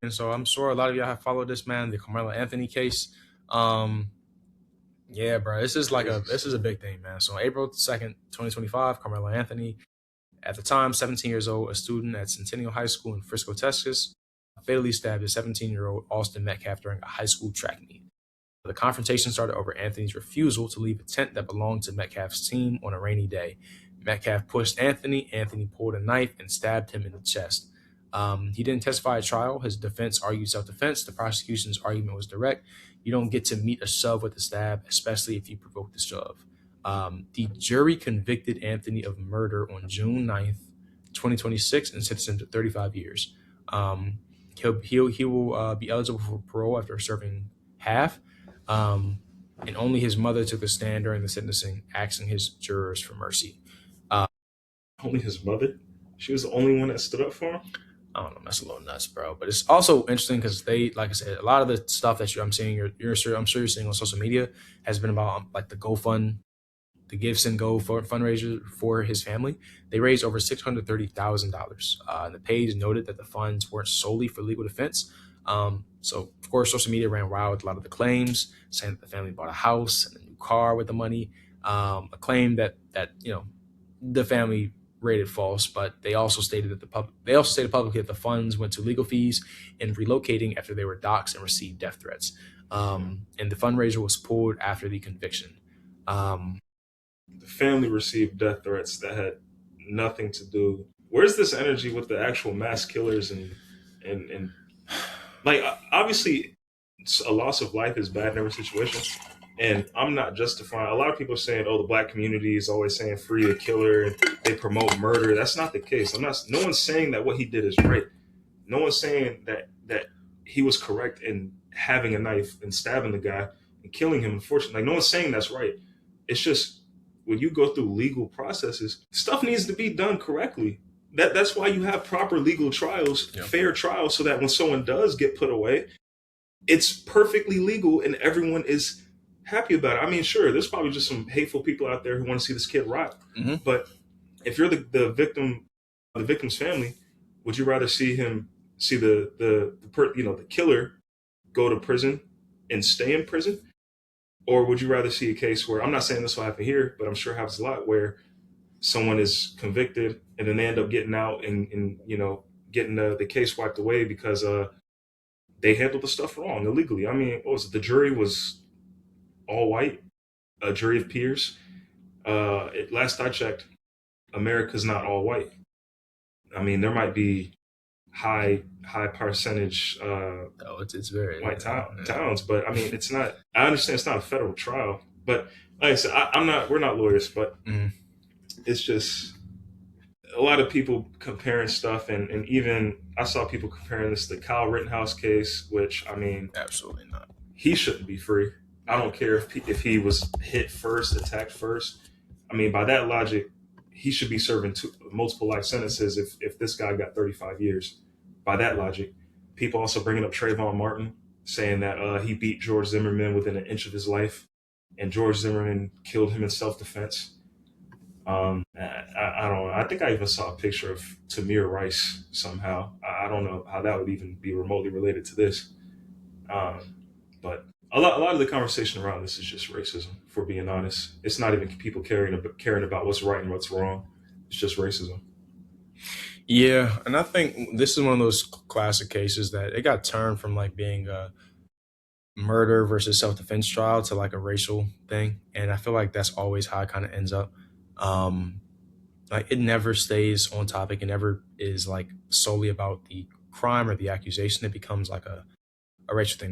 And so I'm sure a lot of y'all have followed this, man, the Carmelo Anthony case. Um, yeah, bro, Crazy this is a stuff. big thing, man. So April 2nd, 2025, Carmelo Anthony, at the time 17 years old, a student at Centennial High School in Frisco, Texas, fatally stabbed a 17-year-old Austin Metcalf during a high school track meet. The confrontation started over Anthony's refusal to leave a tent that belonged to Metcalf's team on a rainy day. Metcalf pushed Anthony. Anthony pulled a knife and stabbed him in the chest. He didn't testify at trial. His defense argued self defense. The prosecution's argument was direct. You don't get to meet a shove with a stab, especially if you provoke the shove. The jury convicted Anthony of murder on June 9th, 2026, and sentenced him to 35 years. Um, he will be eligible for parole after serving half. Um, and only his mother took a stand during the sentencing, asking his jurors for mercy. Uh, Only his mother. She was the only one that stood up for him. I don't know, that's a little nuts, bro. But it's also interesting because they, like I said, a lot of the stuff that I'm seeing, I'm sure you're seeing on social media has been about like the GoFund, the Gifts and Go for fundraiser for his family. They raised over $630,000. And the page noted that the funds weren't solely for legal defense. So of course, social media ran wild with a lot of the claims, saying that the family bought a house and a new car with the money. A claim that the family rated false, but they also stated publicly that the funds went to legal fees and relocating after they were doxxed and received death threats. And the fundraiser was pulled after the conviction. Um, The family received death threats that had nothing to do. Where's this energy with the actual mass killers and like obviously a loss of life is bad in every situation. And I'm not justifying. A lot of people are saying, "Oh, the black community is always saying free the killer and they promote murder." That's not the case. I'm not. No one's saying that what he did is right. No one's saying that he was correct in having a knife and stabbing the guy and killing him. Unfortunately, like no one's saying that's right. It's just when you go through legal processes, stuff needs to be done correctly. That's why you have proper legal trials, yeah. fair trials, so that when someone does get put away, it's perfectly legal and everyone is happy about it. I mean, sure, there's probably just some hateful people out there who want to see this kid rot, hmm but if you're the victim, the victim's family, would you rather see him see the killer go to prison and stay in prison, or would you rather see a case where I'm not saying this will happen here, but I'm sure it happens a lot where someone is convicted and then they end up getting out and getting the case wiped away because they handled the stuff wrong illegally. I mean, what was it? The jury was all white, a jury of peers. Last I checked, America's not all white. I mean, there might be high percentage It's very white towns, but I mean, it's not. I understand it's not a federal trial, but like I said, I'm not. We're not lawyers, but mhm. it's just a lot of people comparing stuff, and even I saw people comparing this to the Kyle Rittenhouse case, which I mean, Absolutely not. he shouldn't be free. I don't care if he was hit first, attacked first. I mean, by that logic, he should be serving multiple life sentences if this guy got 35 years. By that logic, people also bringing up Trayvon Martin, saying that he beat George Zimmerman within an inch of his life, and George Zimmerman killed him in self defense. I don't know. I think I even saw a picture of Tamir Rice somehow. I don't know how that would even be remotely related to this. Um, but a lot of the conversation around this is just racism. For being honest, it's not even people caring about what's right and what's wrong. It's just racism. Yeah, and I think this is one of those classic cases that it got turned from like being a murder versus self defense trial to like a racial thing, and I feel like that's always how it kind of ends up. Um, like it never stays on topic. It never is like solely about the crime or the accusation. It becomes like a racial thing.